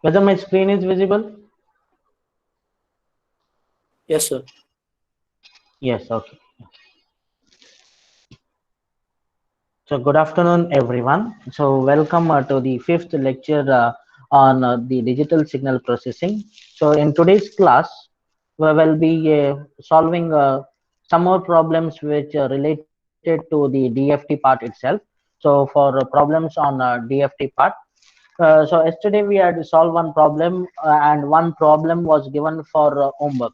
Whether my screen is visible? Yes, sir. Yes, okay. So good afternoon, everyone. So welcome to the fifth lecture on the digital signal processing. So in today's class, we will be solving some more problems which are related to the DFT part itself. So for problems on DFT part, so yesterday we had to solve one problem and one problem was given for homework.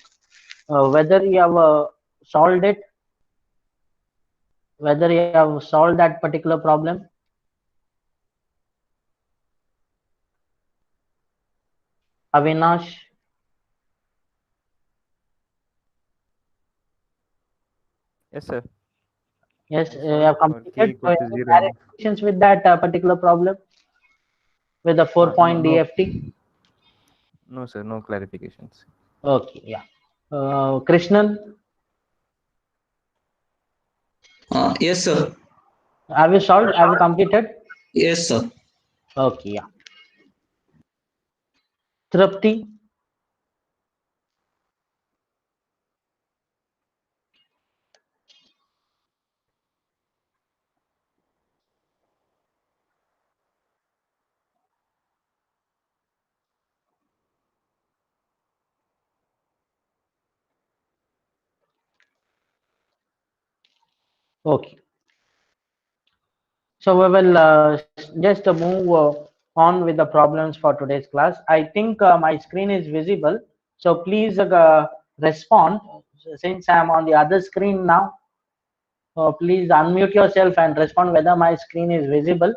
Whether you have solved it, whether you have solved that particular problem. Avinash, Yes, sir. yes, I you solved have it for k completed. equal to Any 0. clarifications with that particular problem with the No, 4-point no, DFT? no, sir. No clarifications. Okay, yeah. Krishnan, Yes, sir. have you solved? Have you completed? Yes, sir. Okay, yeah. Tripti, okay. So we will just move on with the problems for today's class. I think my screen is visible. So please respond since I'm on the other screen now. Please unmute yourself and respond whether my screen is visible.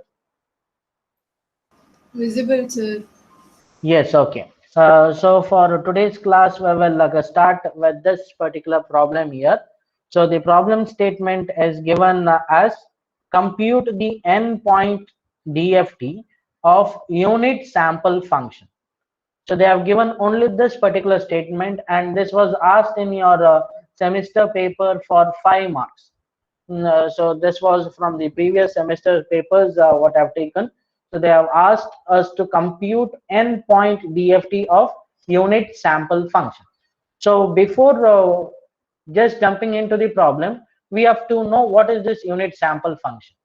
Visible, sir. Yes, okay. So for today's class, we will start with this particular problem here. So the problem statement is given as compute the endpoint DFT of unit sample function. So they have given only this particular statement, and this was asked in your semester paper for 5 marks. So this was from the previous semester papers what I've taken. So they have asked us to compute endpoint DFT of unit sample function. So before just jumping into the problem, we have to know what is this unit sample function.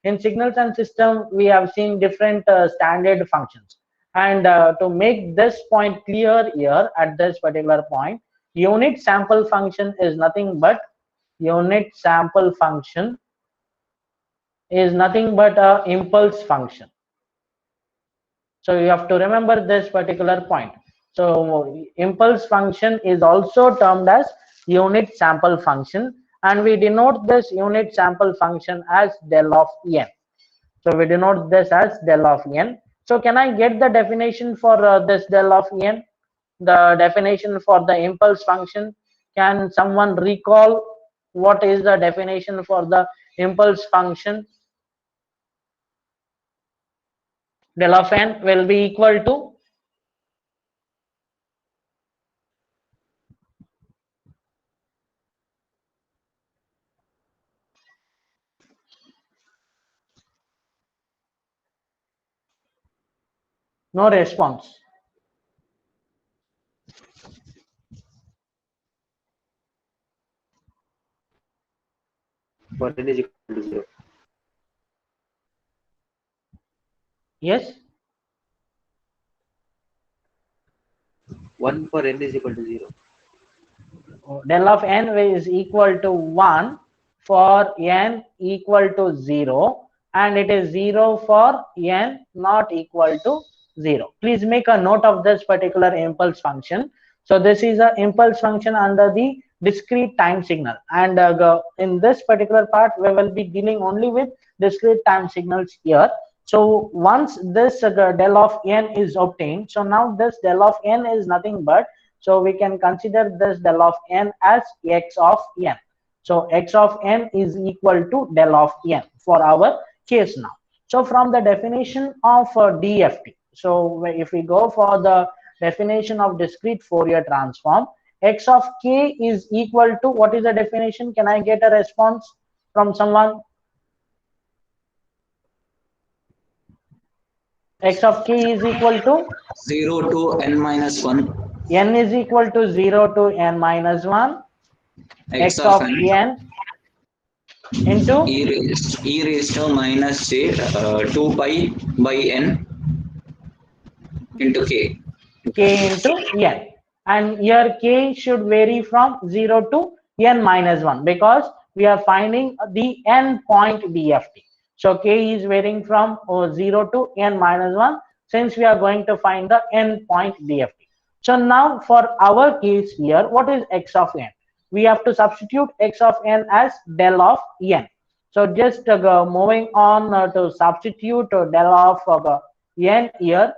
In signals and system, we have seen different standard functions. And to make this point clear here at this particular point, unit sample function is nothing but unit sample function is nothing but a impulse function. So you have to remember this particular point. So impulse function is also termed as unit sample function, and we denote this unit sample function as del of n. So we denote this as del of n. So can I get the definition for this del of n? The definition for the impulse function. Can someone recall what is the definition for the impulse function? Del of n will be equal to, no response. For n is equal to 0. Yes, 1 for n is equal to 0. del of n is equal to 1 for n equal to 0, and it is 0 for n not equal to 0. Please make a note of this particular impulse function. So this is an impulse function under the discrete time signal, and in this particular part we will be dealing only with discrete time signals here. So once this del of n is obtained, so now this del of n is nothing but, so we can consider this del of n as x of n. So x of n is equal to del of n for our case now. So from the definition of DFT, so if we go for the definition of discrete Fourier transform, x of k is equal to, what is the definition? Can I get a response from someone? x of k is equal to 0 to n minus 1 n is equal to 0 to n minus 1 x x of of n n into e raised to minus j 2 pi by n into k. k into n, and here k should vary from 0 to n minus 1 because we are finding the n point DFT. So k is varying from 0 to n minus 1 since we are going to find the n point DFT. So now for our case here, what is x of n? We have to substitute x of n as del of n. So just moving on to substitute del of n here.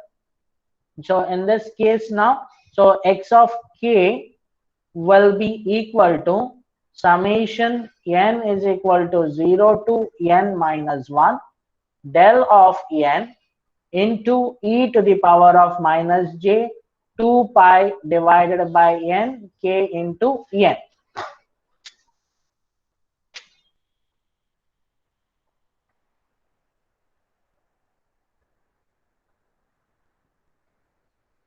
So in this case now, so x of k will be equal to summation n is equal to 0 to n minus 1 del of n into e to the power of minus j 2 pi divided by n k into n.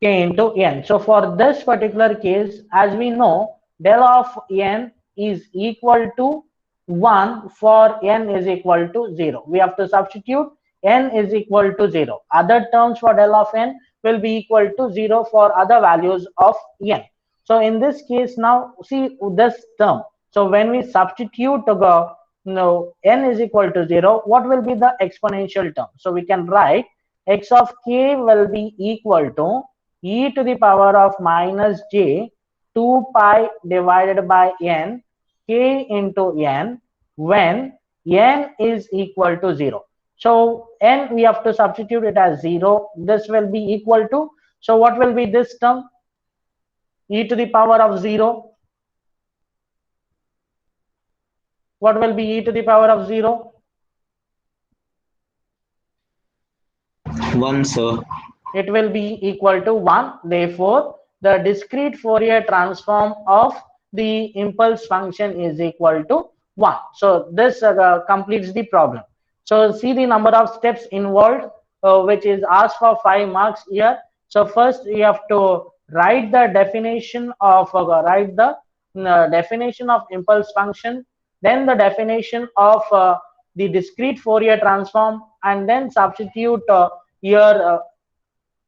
K into n. So for this particular case, as we know, del of n is equal to 1 for n is equal to 0. We have to substitute n is equal to 0. Other terms for del of n will be equal to 0 for other values of n. So in this case now, see this term. So when we substitute n is equal to 0, what will be the exponential term? So we can write x of k will be equal to e to the power of minus j 2 pi divided by n k into n when n is equal to 0. So n we have to substitute it as 0. This will be equal to, so what will be this term? E to the power of 0. What will be e to the power of 0? 1, sir. It will be equal to 1. Therefore, the discrete Fourier transform of the impulse function is equal to 1. So this completes the problem. So see the number of steps involved, which is asked for 5 marks here. So first you have to write the definition of definition of impulse function, then the definition of the discrete Fourier transform, and then substitute here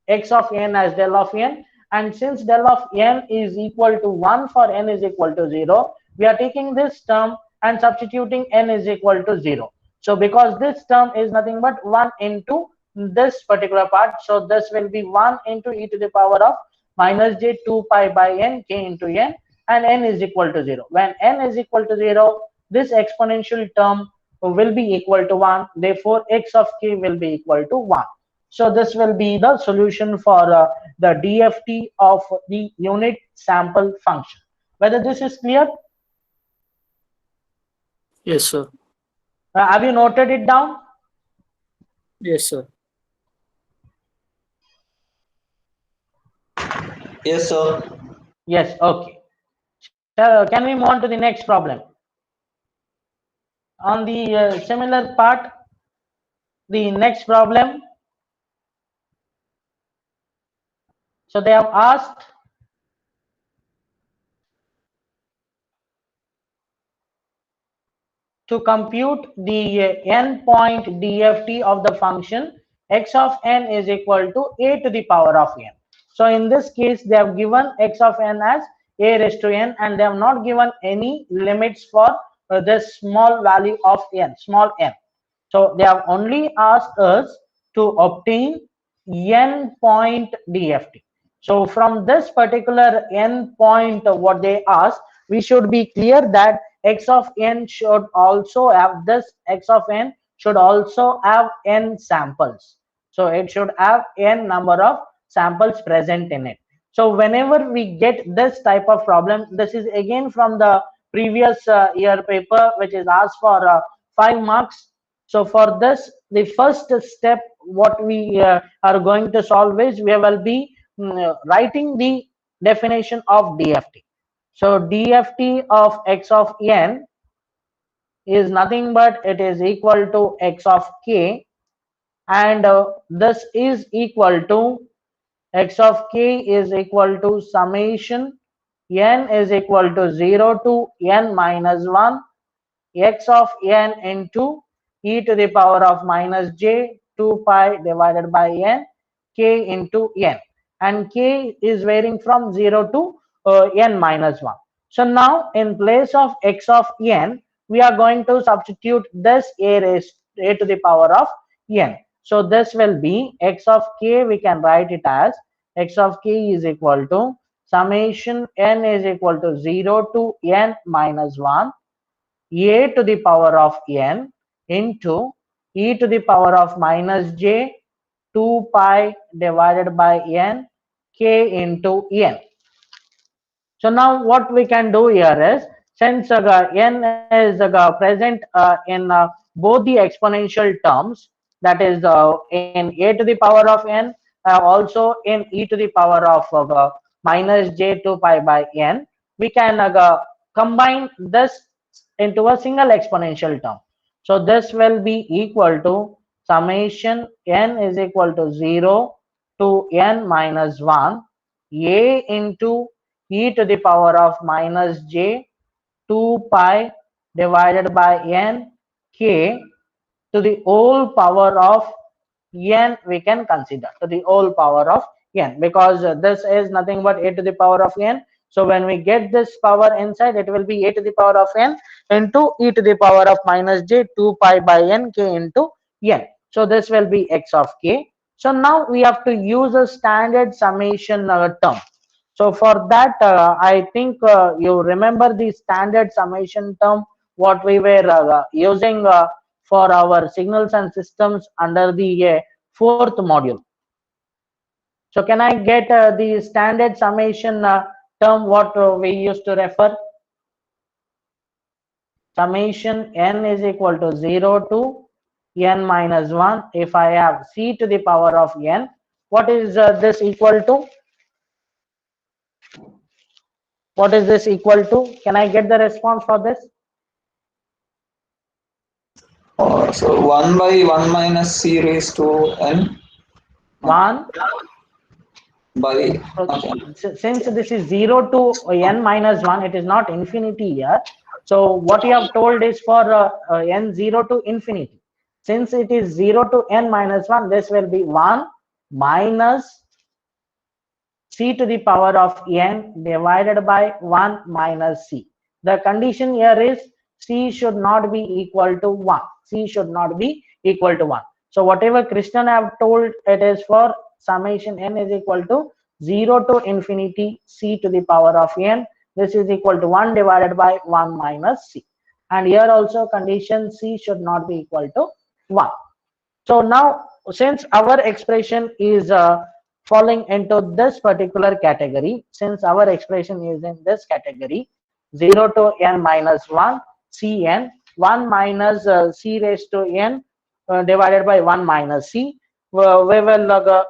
x of n as del of n, and since del of n is equal to 1 for n is equal to 0, we are taking this term and substituting n is equal to 0. So because this term is nothing but 1 into this particular part, so this will be 1 into e to the power of minus j 2 pi by n k into n, and n is equal to 0. When n is equal to 0, this exponential term will be equal to 1. Therefore x of k will be equal to 1. So this will be the solution for the DFT of the unit sample function. Whether this is clear? Yes, sir. Have you noted it down? Yes, sir. Yes, sir. Yes, okay. So can we move on to the next problem? On the similar part, the next problem. So they have asked to compute the n point DFT of the function x of n is equal to a to the power of n. So in this case, they have given x of n as a raised to n, and they have not given any limits for this small value of n, small n. So they have only asked us to obtain n point DFT. So from this particular n point, what they asked, we should be clear that x of n should also have this, x of n should also have n samples. So it should have n number of samples present in it. So whenever we get this type of problem, this is again from the previous year paper, which is asked for 5 marks. So for this, the first step what we are going to solve is we will be writing the definition of DFT. So DFT of x of n is nothing but it is equal to x of k and this is equal to x of k is equal to summation n is equal to 0 to n minus 1 x of n into e to the power of minus j 2 pi divided by n k into n, and k is varying from 0 to n minus 1. So now in place of x of n, we are going to substitute this a to the power of n. So this will be x of k, we can write it as x of k is equal to summation n is equal to 0 to n minus 1 a to the power of n into e to the power of minus j 2 pi divided by n k into n. So now what we can do here is, since n is present in both the exponential terms, that is in a to the power of n, also in e to the power of minus j 2 pi by n, we can combine this into a single exponential term. So this will be equal to summation n is equal to 0 to n minus 1 a into e to the power of minus j 2 pi divided by n k to the whole power of n, we can consider to the whole power of n, because this is nothing but a to the power of n. So when we get this power inside, it will be a to the power of n into e to the power of minus j 2 pi by n k into n. So this will be x of k. So now we have to use a standard summation term. So for that, I think you remember the standard summation term what we were using for our signals and systems under the fourth module. So can I get the standard summation term what we used to refer? Summation n is equal to 0 to n minus 1. If I have c to the power of n, what is this equal to? What is this equal to? Can I get the response for this? So 1 by 1 minus c raised to n 1. by, Since this is 0 to n minus 1, it is not infinity here. So what you have told is for n 0 to infinity. Since it is 0 to n minus 1, this will be 1 minus c to the power of n divided by 1 minus c. The condition here is c should not be equal to 1. C should not be equal to 1. So whatever Krishnan have told, it is for summation n is equal to 0 to infinity c to the power of n. This is equal to 1 divided by 1 minus c. And here also condition c should not be equal to 1. So now since our expression is falling into this particular category, since our expression is in this category, 0 to n minus 1 cn, 1 minus c raised to n divided by 1 minus c, we will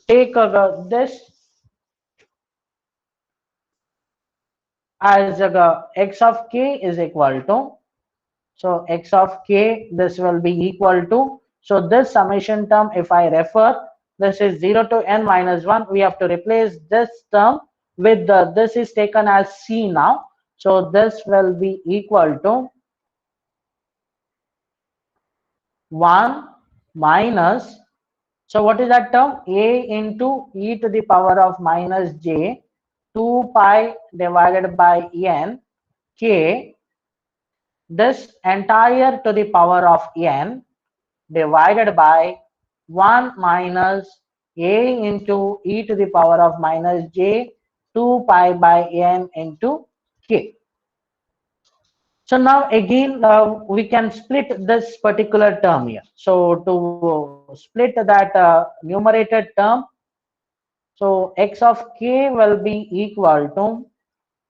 take this as x of k is equal to, so x of k, this will be equal to, so this summation term, if I refer, this is 0 to n minus 1, we have to replace this term with this is taken as c now. So this will be equal to 1 minus, so what is that term? A into e to the power of minus j 2 pi divided by n k, this entire to the power of n divided by 1 minus a into e to the power of minus j 2 pi by n into k. So now again we can split this particular term here. So to split that numerator term, so x of k will be equal to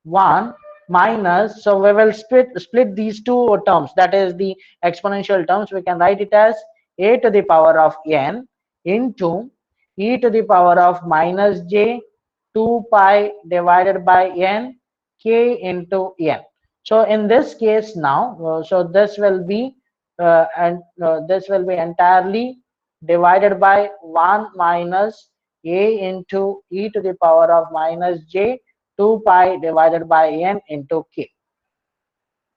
1 minus, so we will split these two terms, that is the exponential terms. We can write it as a to the power of n into e to the power of minus j 2 pi divided by n k into n. So in this case now, so this will be and this will be entirely divided by 1 minus a into e to the power of minus j 2 pi divided by n into k.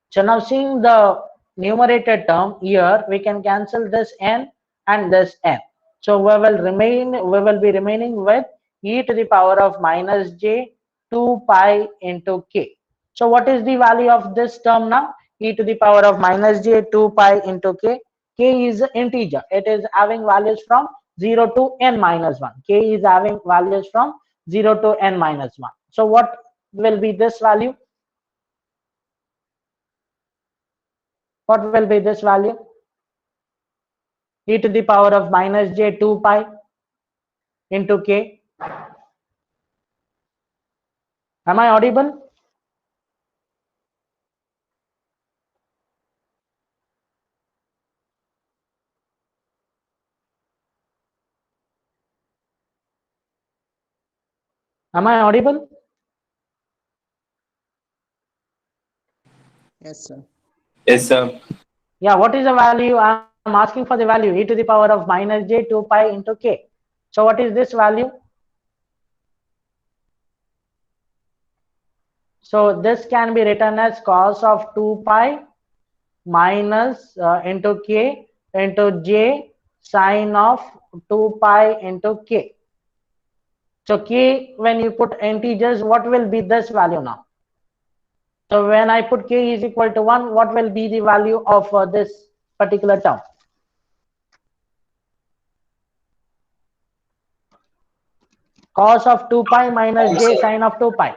So now seeing the numerator term here, we can cancel this n and this n. So we will be remaining with e to the power of minus j 2 pi into k. So what is the value of this term now? E to the power of minus j 2 pi into k. K is integer. It is having values from 0 to n minus 1. K is having values from 0 to n minus 1. So what will be this value? What will be this value? E to the power of minus j 2 pi into k. Am I audible? Am I audible? Yes, sir. Yes, sir. Yeah, what is the value? I'm asking for the value e to the power of minus j 2 pi into k. So what is this value? So this can be written as cos of 2 pi minus into k into j sine of 2 pi into k. So k, when you put integers, what will be this value now? So when I put k is equal to 1, what will be the value of this particular term? Cos of 2 pi minus j sine of 2 pi.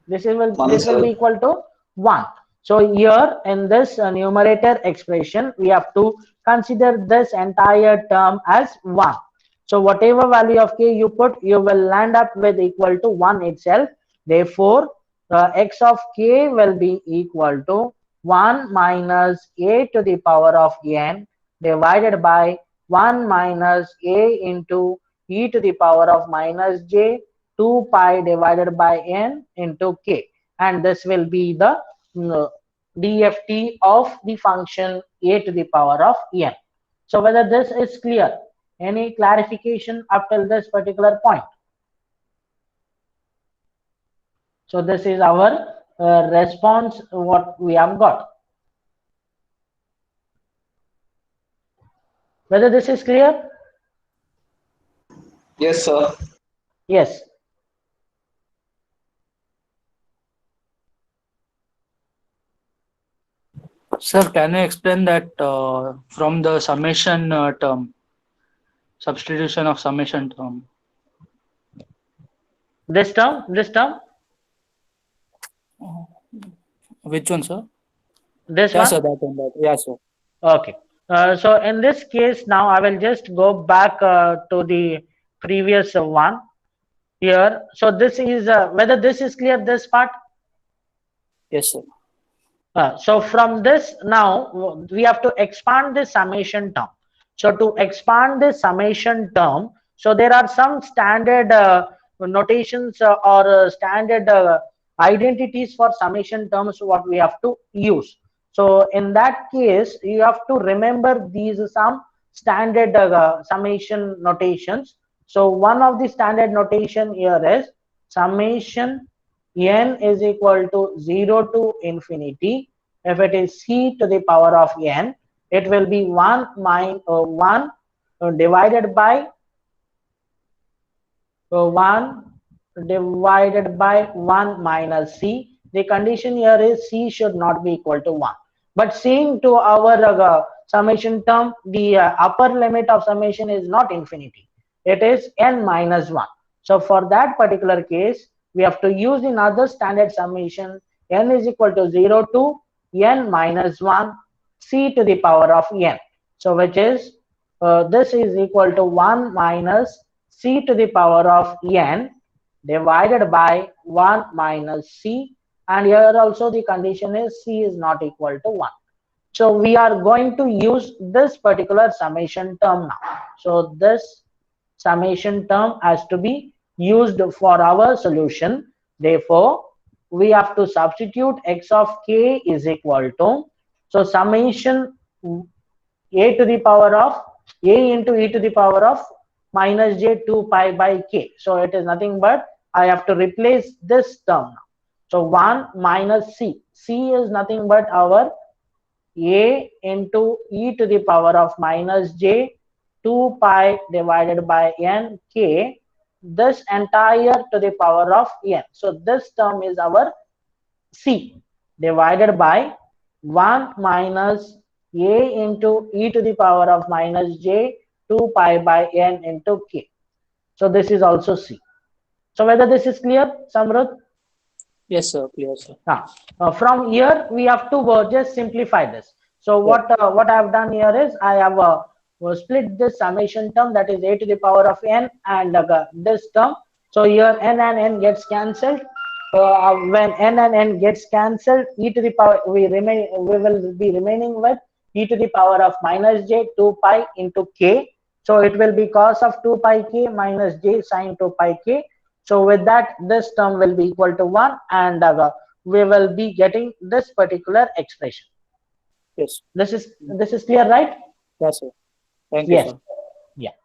This will be equal to 1. So here in this numerator expression, we have to consider this entire term as 1. So whatever value of k you put, you will land up with equal to 1 itself. Therefore, x of k will be equal to 1 minus a to the power of n divided by 1 minus a into e to the power of minus j 2 pi divided by n into k, and this will be the DFT of the function a to the power of n. So whether this is clear? Any clarification up till this particular point? So this is our response, what we have got. Whether this is clear? Yes, sir. Yes. Sir, can you explain that from the summation term, substitution of summation term? This term? Which one, sir? This Yeah, one? sir, that one. That. Yeah, sir. Okay. So in this case, now I will just go back to the previous one here. So this is whether this is clear, this part. Yes, sir. So from this now we have to expand the summation term. So to expand the summation term, so there are some standard notations or standard identities for summation terms what we have to use. So in that case, you have to remember these some standard summation notations. So one of the standard notation here is summation n is equal to 0 to infinity. If it is c to the power of n, it will be 1 divided by 1 divided by 1 minus c. The condition here is c should not be equal to 1. But seeing to our summation term, the upper limit of summation is not infinity. It is n minus 1. So for that particular case, we have to use another standard summation. N is equal to 0 to n minus 1 c to the power of n. So which is this is equal to 1 minus c to the power of n divided by 1 minus c, and here also the condition is c is not equal to 1. So we are going to use this particular summation term now. So this summation term has to be used for our solution. Therefore, we have to substitute x of k is equal to, so summation a to the power of a into e to the power of minus j 2 pi by k. So it is nothing but I have to replace this term now. So 1 minus c. C is nothing but our a into e to the power of minus j 2 pi divided by n k, this entire to the power of n. So this term is our c divided by 1 minus a into e to the power of minus j 2 pi by n into k. So this is also c. So whether this is clear, Samruddh? Yes, sir. Clear, sir. From here we have to just simplify this. So what I have done here is I have split this summation term, that is a to the power of n, and this term. So here n and n gets cancelled. When n and n gets cancelled, e to the power we will be remaining with e to the power of minus j 2 pi into k. So it will be cos of 2 pi k minus j sine 2 pi k. So with that, this term will be equal to 1, and we will be getting this particular expression. Yes. This is clear, right? Yes, sir. Thank you, Yes. sir. Yeah.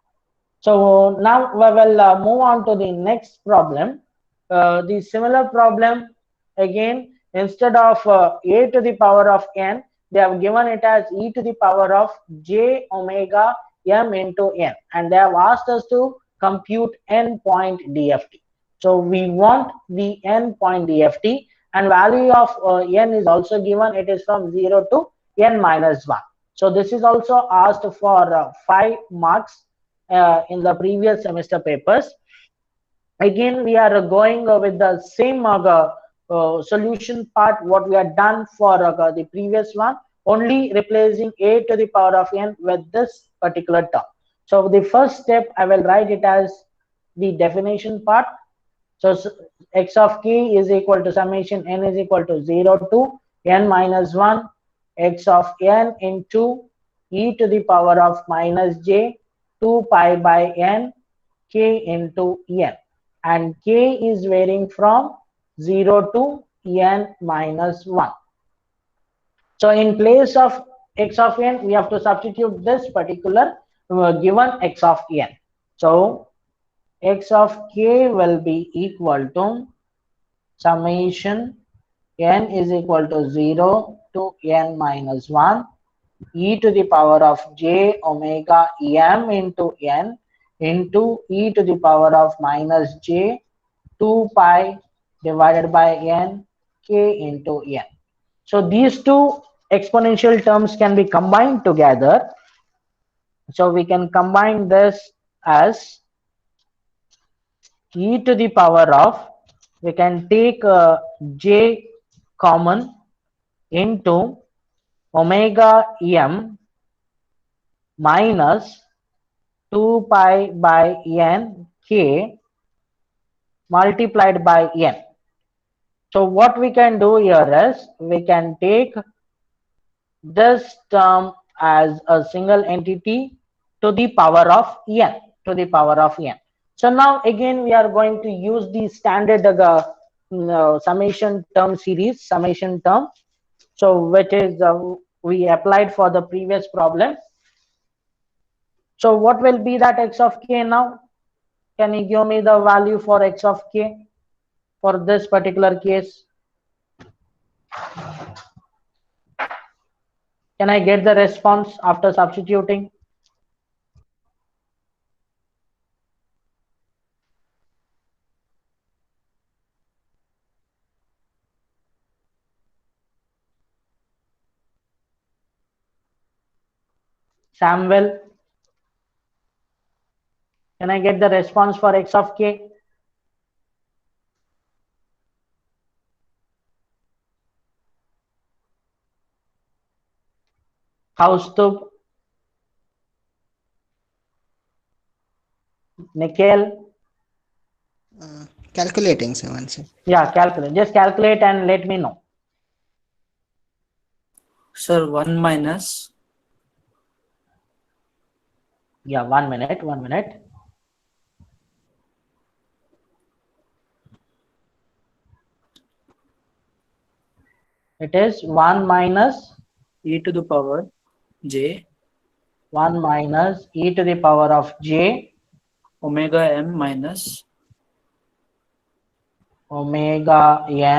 So now we will move on to the next problem. The similar problem again, instead of a to the power of n, they have given it as e to the power of j omega m into n, and they have asked us to compute n point DFT. So we want the n point DFT, and value of n is also given. It is from 0 to n minus 1. So this is also asked for 5 marks in the previous semester papers. Again, we are going with the same solution part what we had done for the previous one, only replacing a to the power of n with this particular term. So the first step, I will write it as the definition part. So x of k is equal to summation n is equal to 0 to n minus 1 x of n into e to the power of minus j 2 pi by n k into n, and k is varying from 0 to n minus 1. So in place of x of n, we have to substitute this particular given x of n. So x of k will be equal to summation n is equal to 0 to n minus 1 e to the power of j omega m into n into e to the power of minus j 2 pi divided by n k into n. So these two exponential terms can be combined together. So we can combine this as e to the power of, we can take j common into omega m minus 2 pi by n k multiplied by n. So what we can do here is we can take this term as a single entity to the power of n, to the power of n. So now again we are going to use the standard summation term series, summation term, so which is we applied for the previous problem. So what will be that x of k now? Can you give me the value for x of k for this particular case? Can I get the response after substituting? Samuel, can I get the response for x of k? Kaustubh, Nikhil? Calculating, sir, one second. Yeah, calculate. Just calculate and let me know. Sir, 1 minus. Yeah, 1 minute, 1 minute. It is 1 minus E to the power j 1 minus e to the power of j omega m minus omega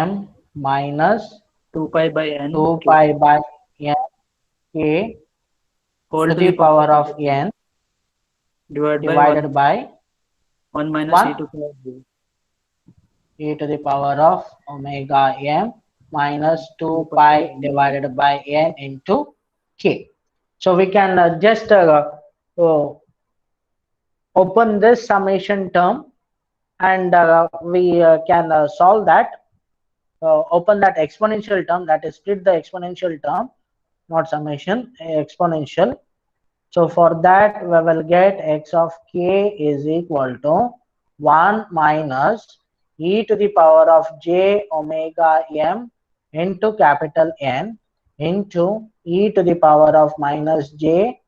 m minus 2 pi by n 2 k pi by n k whole to the power of n divided by 1 minus 1 e to power j. e to the power of omega m minus 2 pi divided by n into k. So we can just open this summation term, and we can solve that. Open that exponential term, that is split the exponential term, not summation, exponential. So for that we will get x of k is equal to 1 minus e to the power of j omega m into capital N into e to the power of minus j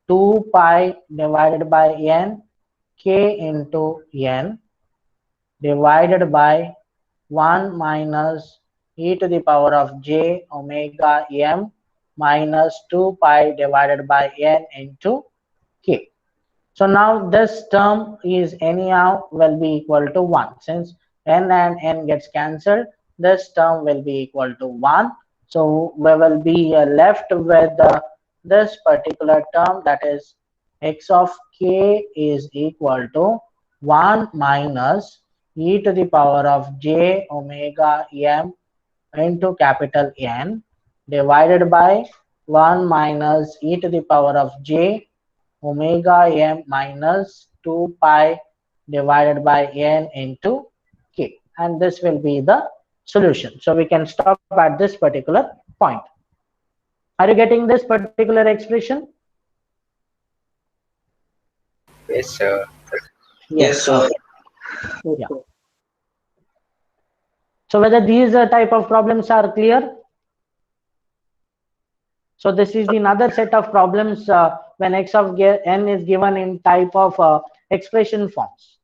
2 pi divided by n k into n divided by 1 minus e to the power of j omega m minus 2 pi divided by n into k. So now this term is anyhow will be equal to 1. Since n and n gets cancelled, this term will be equal to 1. So we will be left with this particular term, that is x of k is equal to 1 minus e to the power of j omega m into capital N divided by 1 minus e to the power of j omega m minus 2 pi divided by n into k, and this will be the solution. So we can stop at this particular point. Are you getting this particular expression? Yes, sir. Yes, sir. Yeah. So whether these type of problems are clear? So this is another set of problems when x of n is given in type of expression forms.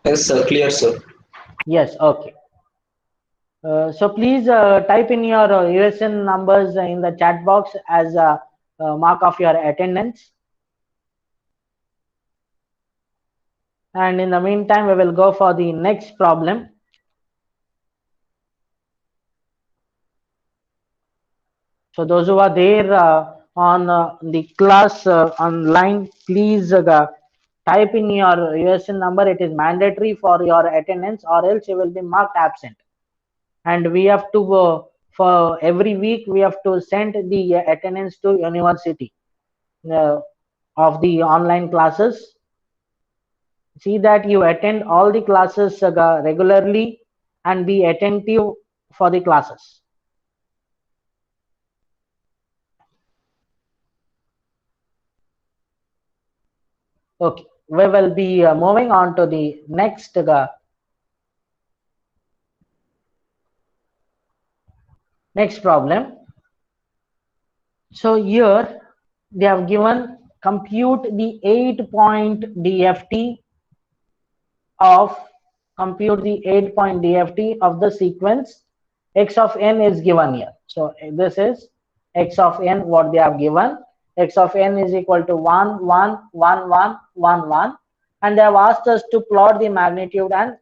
Yes, sir. Clear, sir. Yes, okay. So please type in your USN numbers in the chat box as a mark of your attendance. And in the meantime, we will go for the next problem. So those who are there on the class online, please type in your USN number. It is mandatory for your attendance, or else you will be marked absent. And we have to for every week we have to send the attendance to university of the online classes. See that you attend all the classes regularly and be attentive for the classes. Okay, we will be moving on to the next next problem. So here they have given compute the 8-point DFT of the sequence x of n is given here. So this is x of n, what they have given. X of n is equal to 1 1 1 1 1 1, and they have asked us to plot the magnitude and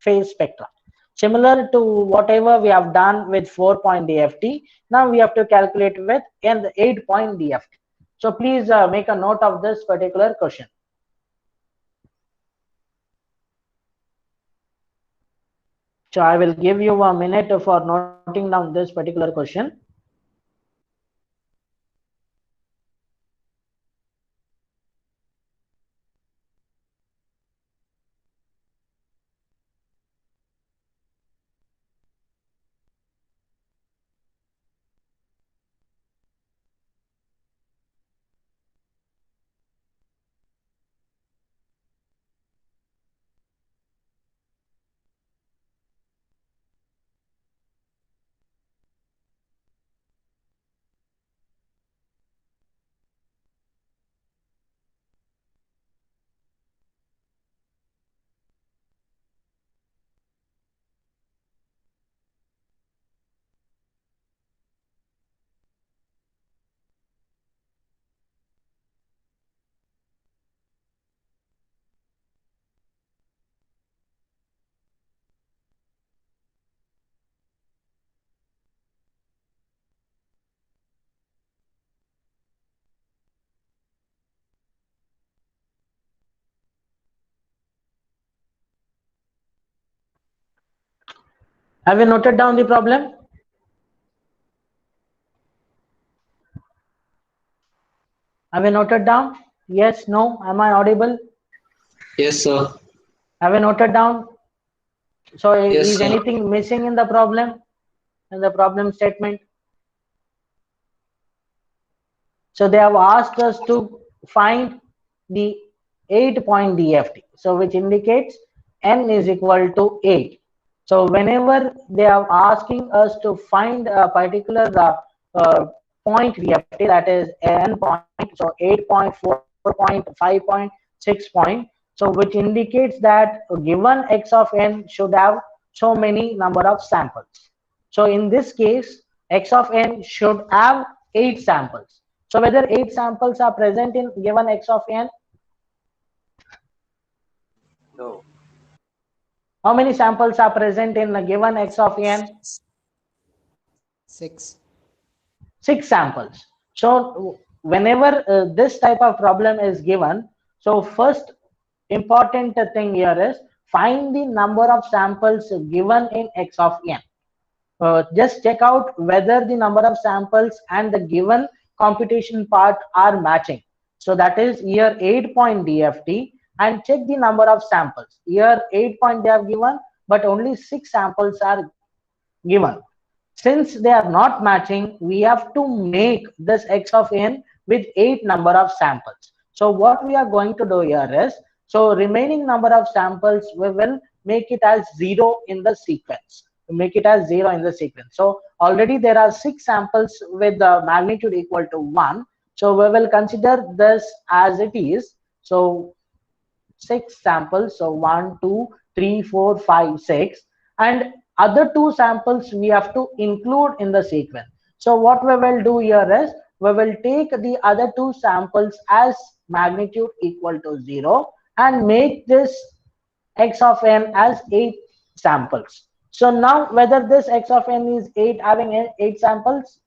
phase spectra. Similar to whatever we have done with 4-point DFT, now we have to calculate with an 8-point DFT. So please make a note of this particular question. So I will give you a minute for noting down this particular question. Have you noted down the problem? Have you noted down? Yes, no? Am I audible? Yes, sir. Have you noted down? So Yes, is sir. anything missing in the problem? In the problem statement? So they have asked us to find the 8-point DFT. So which indicates n is equal to 8. So whenever they are asking us to find a particular point DFT, that is n point, so 8 point, 4 point, 5 point, 6 point, so which indicates that a given x of n should have so many number of samples. So in this case, x of n should have 8 samples. So whether 8 samples are present in given x of n? No. How many samples are present in a given x of n? 6. 6 samples. So whenever this type of problem is given, so first important thing here is find the number of samples given in x of n. Just check out whether the number of samples and the given computation part are matching. So that is here 8-point DFT, and check the number of samples. Here 8 point they have given, but only 6 samples are given. Since they are not matching, we have to make this x of n with 8 number of samples. So what we are going to do here is, so remaining number of samples, we will make it as 0 in the sequence. Make it as 0 in the sequence. So already there are 6 samples with the magnitude equal to 1. So we will consider this as it is. So 6 samples. So 1, 2, 3, 4, 5, 6. And other 2 samples we have to include in the sequence. So what we will do here is, we will take the other 2 samples as magnitude equal to 0 and make this x of n as 8 samples. So now whether this x of n is 8 having 8 samples?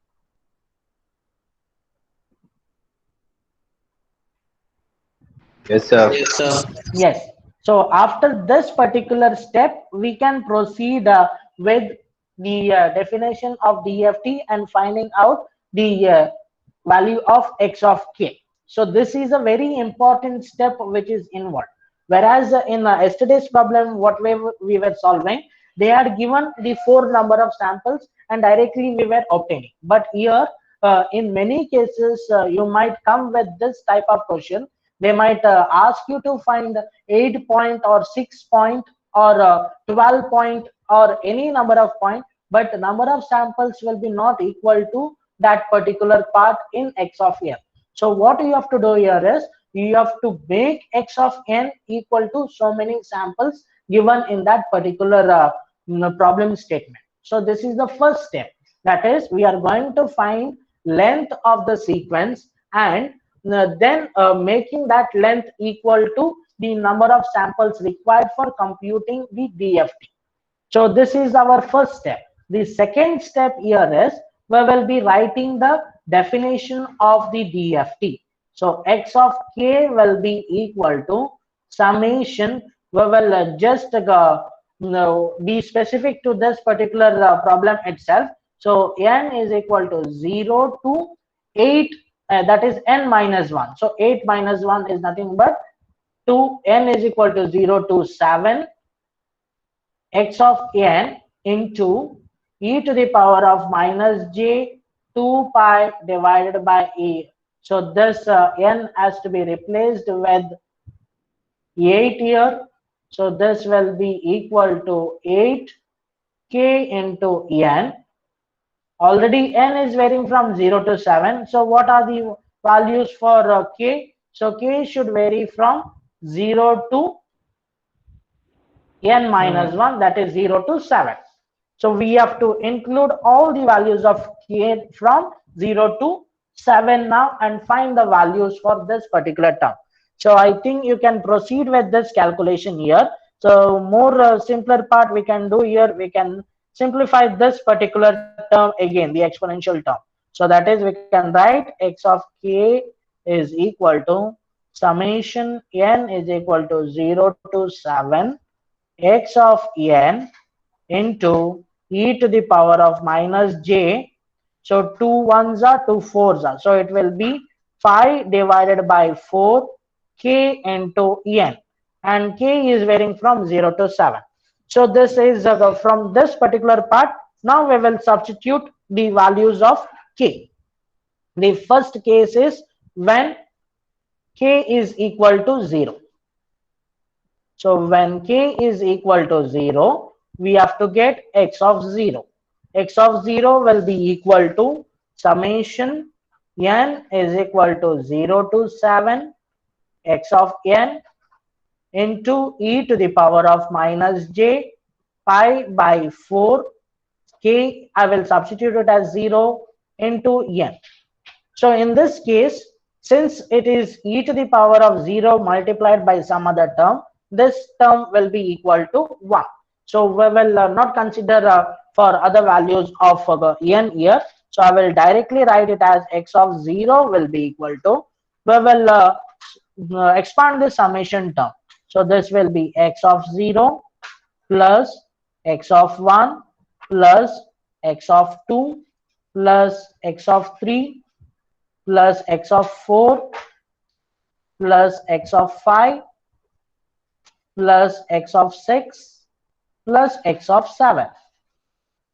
Yes, sir. Yes, sir. Yes. So after this particular step, we can proceed with the definition of DFT and finding out the value of x of k. So this is a very important step which is involved. Whereas in yesterday's problem, what we were solving, they had given the 4 number of samples and directly we were obtaining. But here, in many cases, you might come with this type of question. They might ask you to find 8 point or 6 point or 12 point or any number of point, but the number of samples will be not equal to that particular part in x of n. So what you have to do here is, you have to make x of n equal to so many samples given in that particular problem statement. So this is the first step. That is, we are going to find length of the sequence and then making that length equal to the number of samples required for computing the DFT. So this is our first step. The second step here is, we will be writing the definition of the DFT. So x of k will be equal to summation. We will just be specific to this particular problem itself. So n is equal to 0 to 8, that is n minus 1. So 8 minus 1 is nothing but 2. N is equal to 0 to 7 x of n into e to the power of minus j 2 pi divided by a. So this n has to be replaced with 8 here. So this will be equal to 8 k into n. Already n is varying from 0 to 7. So what are the values for k? So k should vary from 0 to n minus 1, that is 0 to 7. So we have to include all the values of k from 0 to 7 now and find the values for this particular term. So I think you can proceed with this calculation here. So more simpler part we can do here, we can simplify this particular term again, the exponential term. So that is, we can write x of k is equal to summation n is equal to 0 to 7 x of n into e to the power of minus j. So 2 ones are 2 fours are. So it will be pi divided by 4 k into n, and k is varying from 0 to 7. So this is from this particular part. Now we will substitute the values of k. The first case is when k is equal to 0. So when k is equal to 0, we have to get x of 0. X of 0 will be equal to summation n is equal to 0 to 7 x of n into e to the power of minus j pi by 4 k. I will substitute it as 0 into n. So in this case, since it is e to the power of 0 multiplied by some other term, this term will be equal to 1. So we will not consider for other values of n here. So I will directly write it as x of 0 will be equal to, we will expand the summation term. So this will be x of 0 plus x of 1 plus x of 2 plus x of 3 plus x of 4 plus x of 5 plus x of 6 plus x of 7.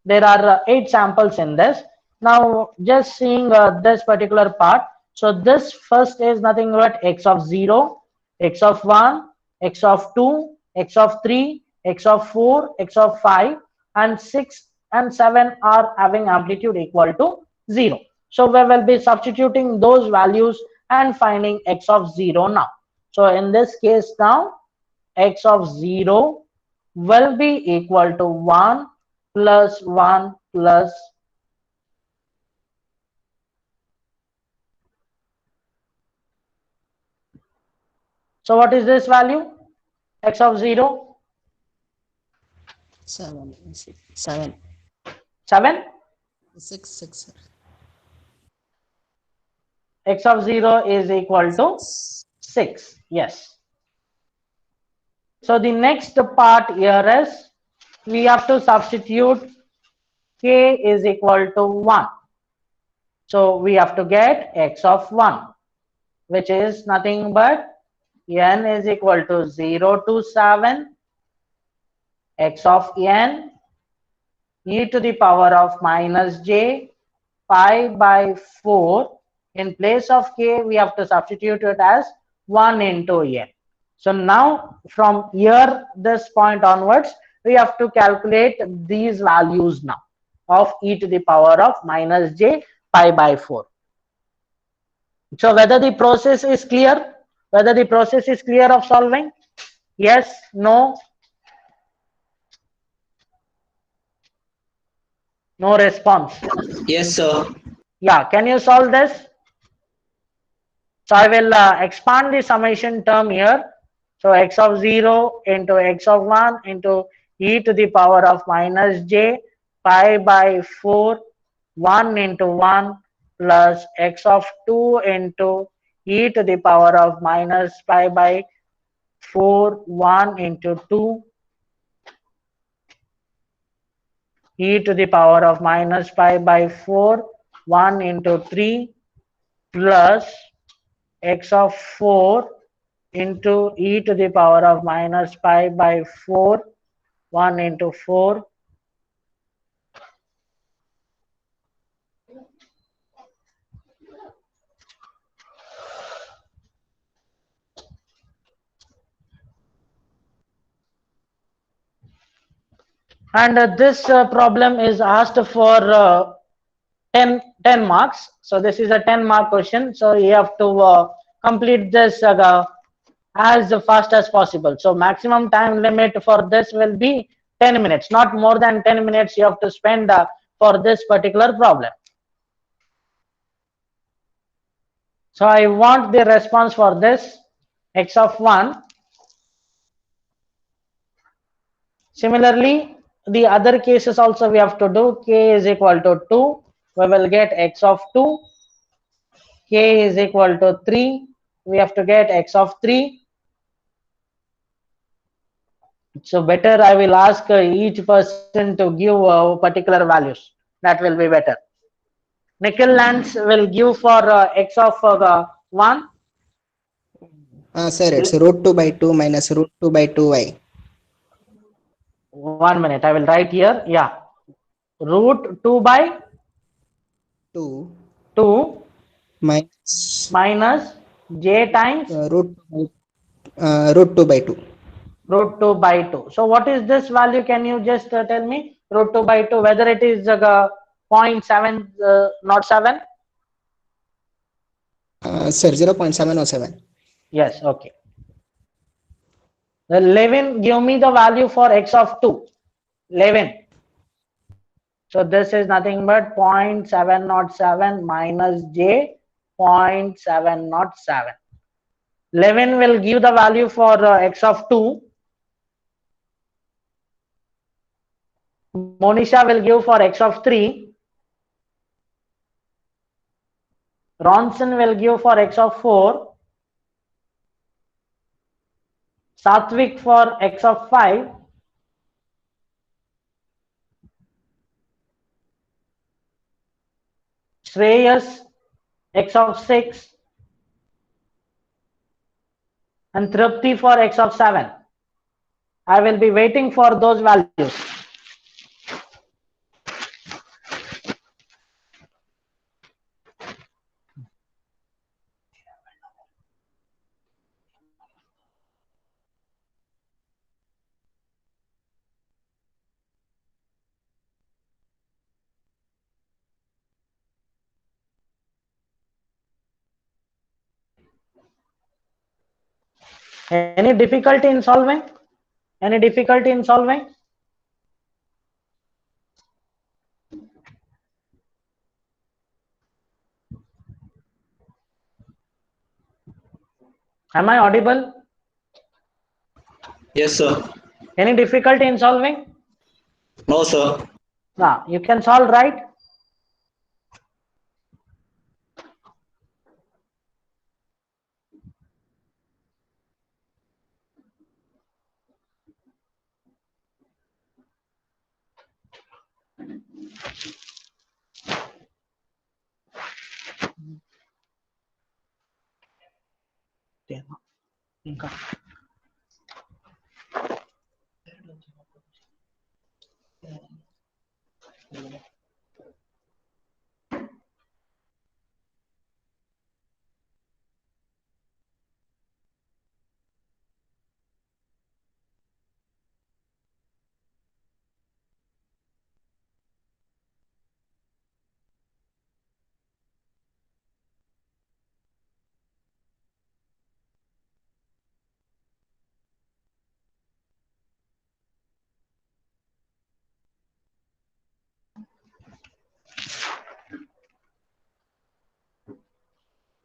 There are 8 samples in this. Now just seeing this particular part. So this first is nothing but x of 0, x of 1, x of 2, x of 3, x of 4, x of 5, and 6 and 7 are having amplitude equal to 0. So we will be substituting those values and finding x of 0 now. So in this case now, x of 0 will be equal to 1 plus 1 plus so what is this value? X of 0? 7. 7? 6, 6. X of 0 is equal to 6. Yes. So the next part here is we have to substitute k is equal to 1. So we have to get x of 1, which is nothing but n is equal to 0 to 7 x of n e to the power of minus j pi by 4. In place of k, we have to substitute it as 1 into n. So now from here, this point onwards, we have to calculate these values now of e to the power of minus j pi by 4. So whether the process is clear, whether the process is clear of solving? Yes, no? No response. Yes, sir. Yeah, can you solve this? So I will expand the summation term here. So x of 0 into x of 1 into e to the power of minus j pi by 4 1 into 1 plus x of 2 into e to the power of minus pi by 4 1 into 2 e to the power of minus pi by 4 1 into 3 plus x of 4 into e to the power of minus pi by 4 1 into 4 and this problem is asked for 10 marks. So this is a 10-mark question, so you have to complete this as fast as possible. So maximum time limit for this will be 10 minutes, not more than 10 minutes you have to spend for this particular problem. So I want the response for this x of 1. Similarly, the other cases also we have to do. K is equal to 2. We will get x of 2. K is equal to 3. We have to get x of 3. So better I will ask each person to give particular values. That will be better. Nikhil Lance will give for x of 1. Sir, it's root 2 by 2 minus root 2 by 2y. 1 minute. I will write here. Yeah. Root 2 by 2 2 minus minus j times root 2 by 2. root 2 by 2. So what is this value? Can you just tell me? Root 2 by 2, whether it is 0.7 not 7? Sir, 0.707. Yes, okay. The Levin, give me the value for x of 2. Levin. So this is nothing but 0.707 minus j 0.707. Levin will give the value for x of 2. Monisha will give for x of 3. Ronson will give for x of 4. Satvik for x of 5. Shreyas x of 6. And Tripti for x of 7. I will be waiting for those values. Any difficulty in solving? Any difficulty in solving? Am I audible? Yes, sir. Any difficulty in solving? No, sir. Nah, you can solve, right? ఇంకా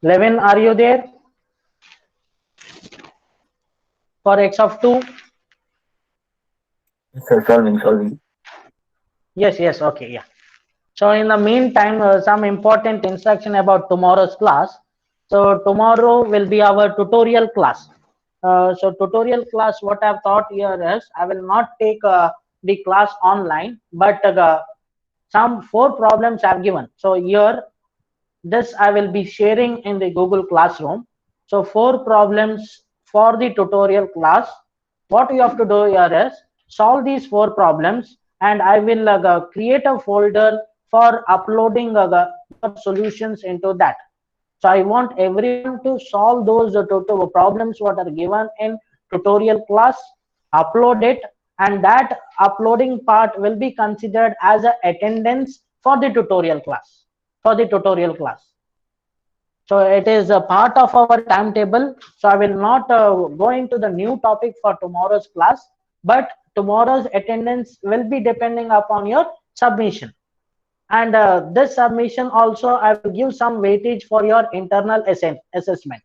Levin, are you there? For x of 2? Sir, solving. Yes, okay, yeah. So in the meantime, some important instruction about tomorrow's class. So tomorrow will be our tutorial class. So tutorial class, what I've thought here is, I will not take the class online, but some 4 problems I've given. So here, this I will be sharing in the Google Classroom. So 4 problems for the tutorial class. What you have to do here is solve these 4 problems, and I will create a folder for uploading solutions into that. So I want everyone to solve those problems what are given in tutorial class, upload it, and that uploading part will be considered as a attendance for the tutorial class. So it is a part of our timetable. So I will not go into the new topic for tomorrow's class, but tomorrow's attendance will be depending upon your submission. And this submission also, I will give some weightage for your internal assessment.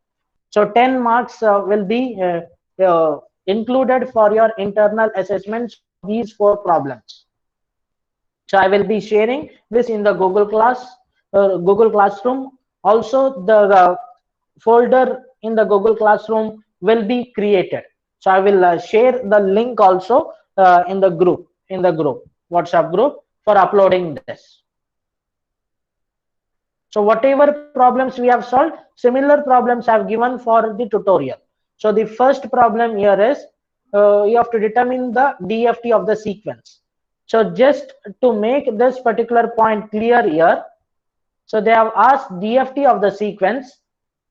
So 10 marks will be included for your internal assessments, these 4 problems. So I will be sharing this in the Google Classroom. Also, the folder in the Google Classroom will be created. So I will share the link also in the group, WhatsApp group, for uploading this. So whatever problems we have solved, similar problems I have given for the tutorial. So the first problem here is you have to determine the DFT of the sequence. So just to make this particular point clear here, so they have asked DFT of the sequence.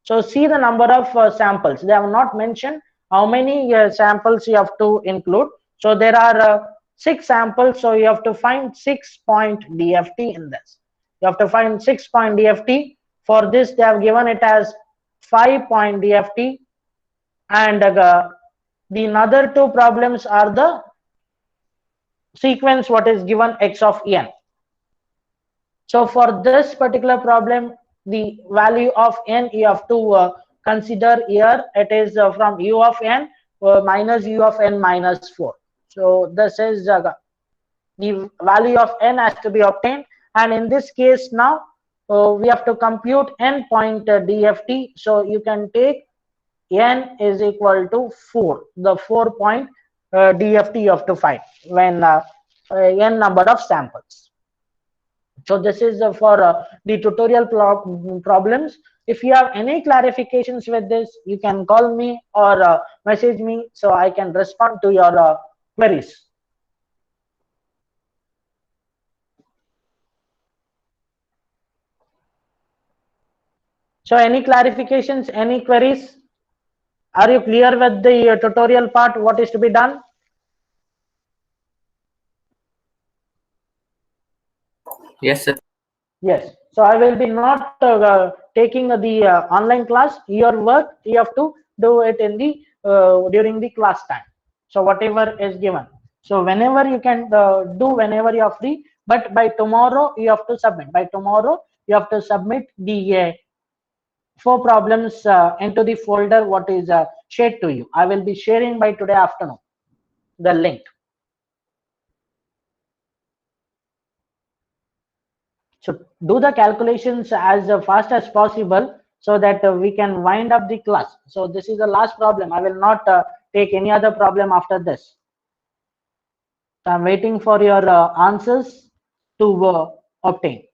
So see the number of samples. They have not mentioned how many samples you have to include. So there are 6 samples. So you have to find 6-point DFT in this. You have to find 6-point DFT. For this, they have given it as 5-point DFT. And the other 2 problems are the sequence what is given x of n. So for this particular problem, the value of n you have to consider here. It is from u of n minus u of n minus 4. So this is the value of n has to be obtained, and in this case now we have to compute n-point DFT. So you can take n is equal to 4, the 4-point DFT you have to find when n number of samples. So this is for the tutorial problems. If you have any clarifications with this, you can call me or message me so I can respond to your queries. So any clarifications, any queries? Are you clear with the tutorial part, what is to be done? Yes, sir. Yes. So I will be not taking the online class. Your work you have to do it in the during the class time. So whatever is given. So whenever you can do, whenever you are free. But by tomorrow you have to submit. By tomorrow you have to submit the 4 problems into the folder what is shared to you. I will be sharing by today afternoon the link. So do the calculations as fast as possible so that we can wind up the class. So this is the last problem. I will not take any other problem after this. So I'm waiting for your answers to obtain.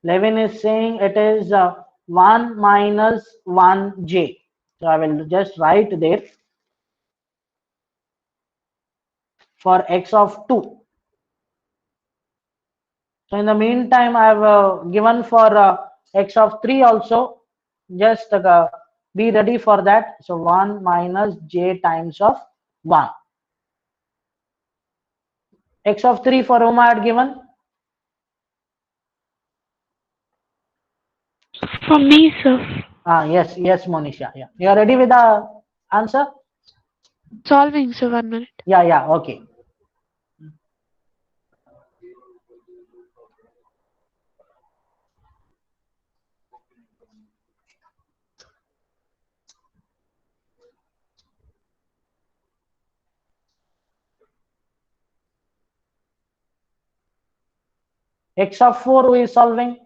Levin is saying it is 1 minus 1j. So I will just write there for x of 2. So in the meantime, I have given for x of 3 also. Just be ready for that. So 1 minus j times of 1. X of 3 for whom I had given? For me, sir. Yes, Monisha. Yeah. You are ready with the answer? Solving, sir, 1 minute. Yeah, okay. X of 4 who is solving?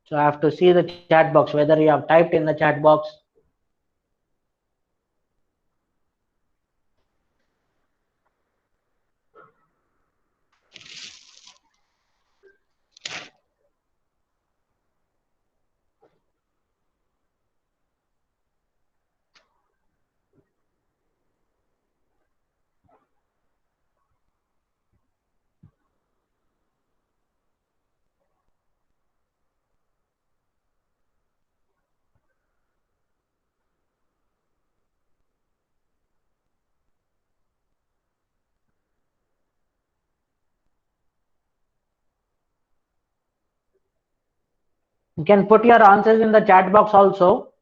So I have to see the chat box, whether you have typed in the chat box. You can put your answers in the chat box also.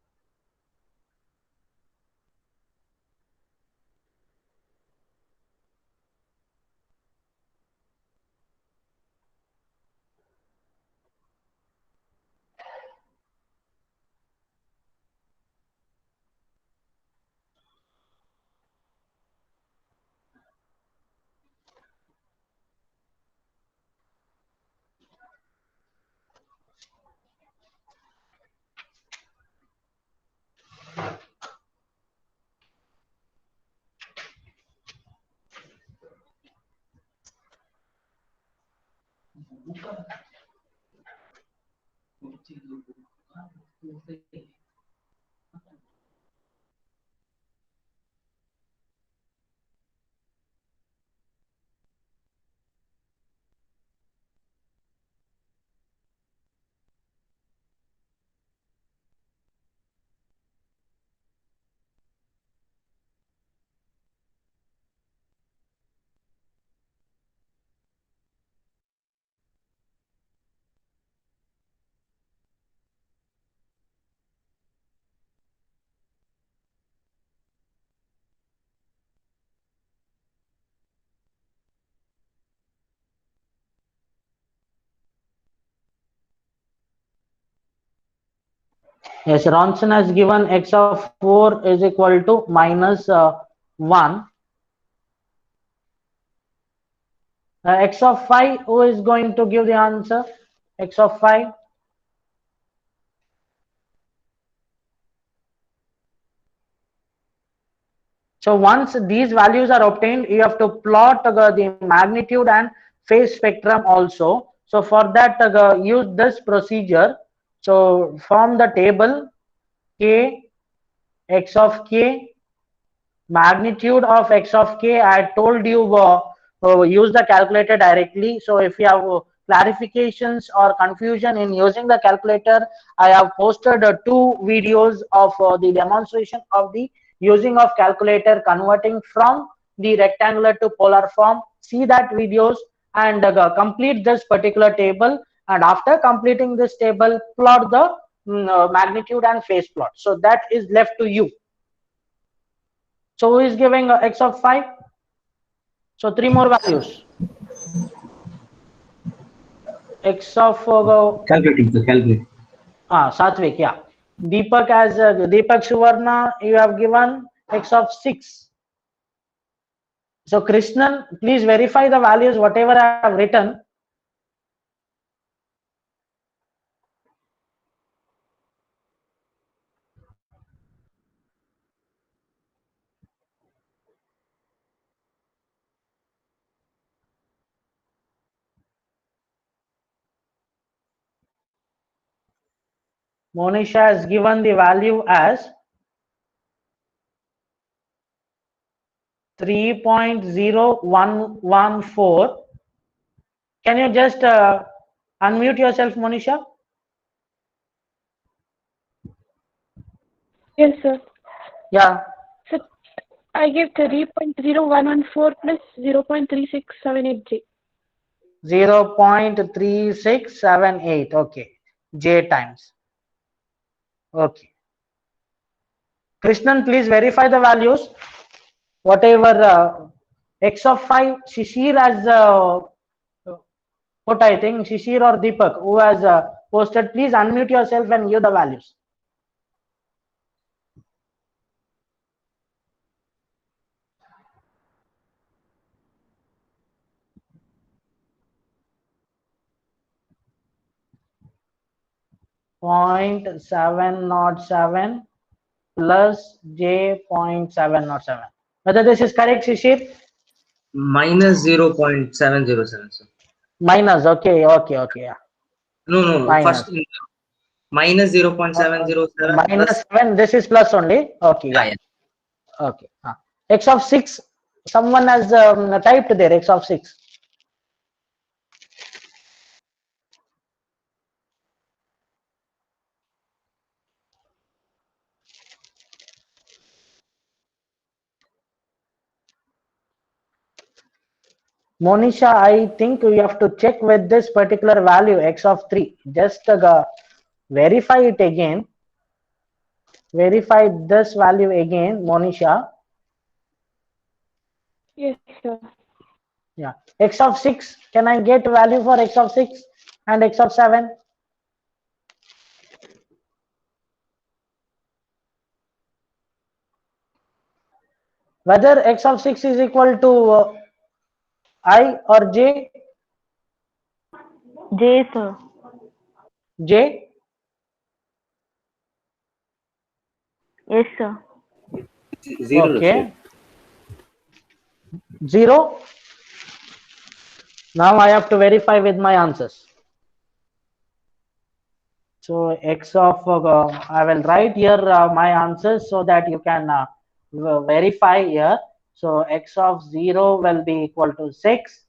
Yes, Ronson has given x of 4 is equal to minus 1. X of 5, who is going to give the answer? X of 5. So once these values are obtained, you have to plot the magnitude and phase spectrum also. So for that, use this procedure. So form the table k, x of k, magnitude of x of k. I told you use the calculator directly. So if you have clarifications or confusion in using the calculator, I have posted 2 videos of the demonstration of the using of calculator converting from the rectangular to polar form. See that videos and complete this particular table, and after completing this table, plot the magnitude and phase plot. So that is left to you. So who is giving x of 5? So 3 more values. X of Calculating, sir, calculate. Satvik, yeah. Deepak as Deepak Suvarna, you have given x of 6. So Krishnan, please verify the values whatever I have written. Monisha has given the value as 3.0114. Can you just unmute yourself, Monisha? Yes, sir. Yeah. So I give 3.0114 plus 0.3678J. 0.3678. Okay. J times. Okay. Krishnan, please verify the values. Whatever x of 5, Shishir has put, I think, Shishir or Deepak, who has posted, please unmute yourself and give the values. .707 plus J.707. Whether this is correct, Shishir? Minus 0.707, sir. Minus, okay, yeah. No. Minus. First, minus 0.707 Minus plus. 7, this is plus only. Okay, yeah. Okay. X of 6, someone has typed there, x of 6. Monisha, I think we have to check with this particular value, x of 3. Just verify it again. Verify this value again, Monisha. Yes, sir. Yeah. X of 6. Can I get value for x of 6 and x of 7? Whether x of 6 is equal to I or J? J, sir. J? Yes, sir. 0. Okay. 0? Now I have to verify with my answers. So x of I will write here my answers so that you can verify here. So x of 0 will be equal to 6.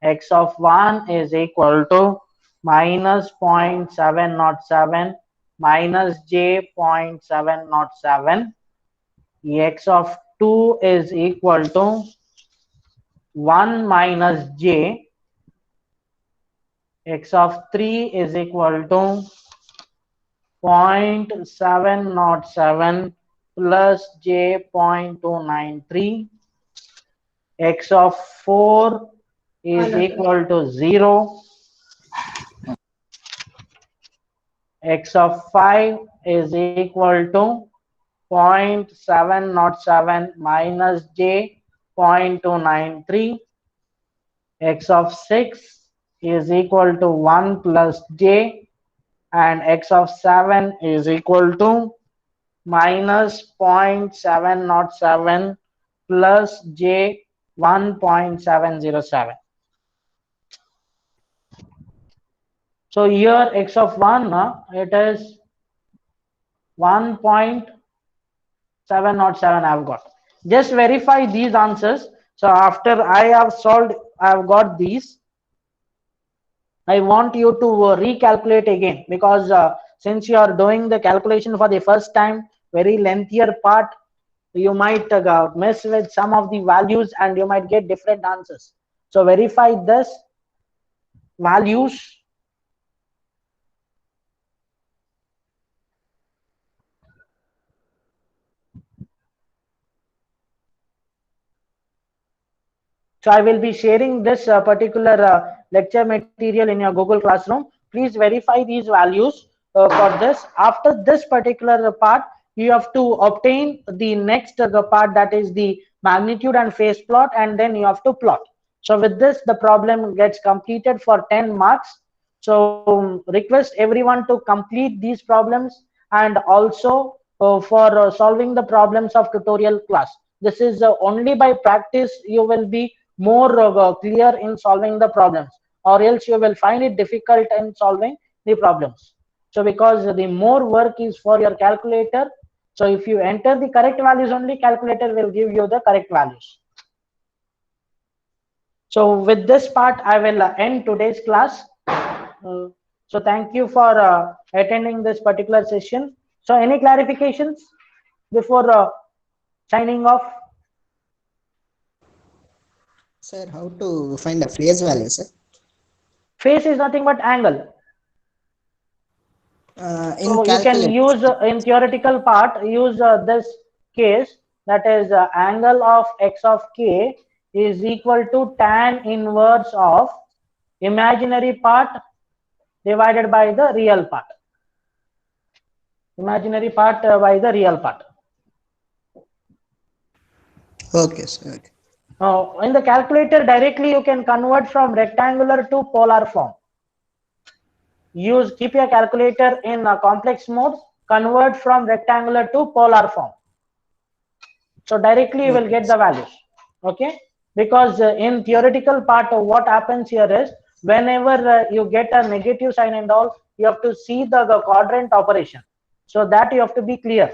X of 1 is equal to minus 0.707 minus j 0.707. X of 2 is equal to 1 minus j. X of 3 is equal to 0.707 plus j 0.293. X of 4 is equal to 0. X of 5 is equal to 0.707 minus j 0.293. X of 6 is equal to 1 plus j, and x of 7 is equal to minus 0.707 plus j 1.707. So here x of 1 it is 1.707 I have got. Just verify these answers. So after I have solved, I have got these. I want you to recalculate again, because since you are doing the calculation for the first time, very lengthier part, you might mess with some of the values and you might get different answers. So verify this values. So I will be sharing this particular lecture material in your Google Classroom. Please verify these values for this. After this particular part, you have to obtain the next part, that is the magnitude and phase plot, and then you have to plot. So with this, the problem gets completed for 10 marks. So request everyone to complete these problems, and also for solving the problems of tutorial class. This is only by practice you will be more clear in solving the problems, or else you will find it difficult in solving the problems. So because the more work is for your calculator, so if you enter the correct values only, calculator will give you the correct values. So with this part, I will end today's class. So thank you for attending this particular session. So any clarifications before signing off? Sir, how to find the phase value, sir? Phase is nothing but angle. In So you can use in theoretical part, use this case, that is angle of x of k is equal to tan inverse of imaginary part divided by the real part. Imaginary part by the real part. Okay, sir. Okay. Now in the calculator directly you can convert from rectangular to polar form. Keep your calculator in a complex mode, convert from rectangular to polar form. So directly you will get the values. Okay, because in theoretical part what happens here is, whenever you get a negative sign and all, you have to see the quadrant operation, so that you have to be clear.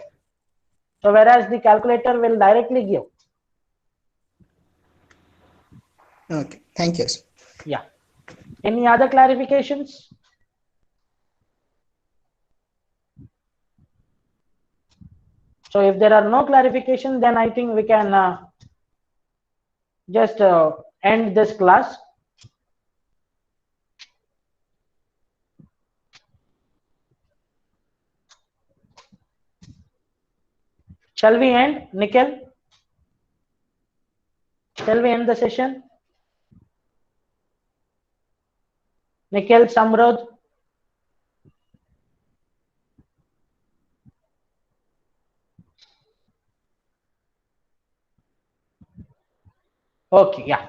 So whereas the calculator will directly give. Okay, thank you, sir. Yeah. Any other clarifications? So if there are no clarifications, then I think we can just end this class. Shall we end, Nikhil? Shall we end the session? Nikhil, Samrod? Okay, yeah.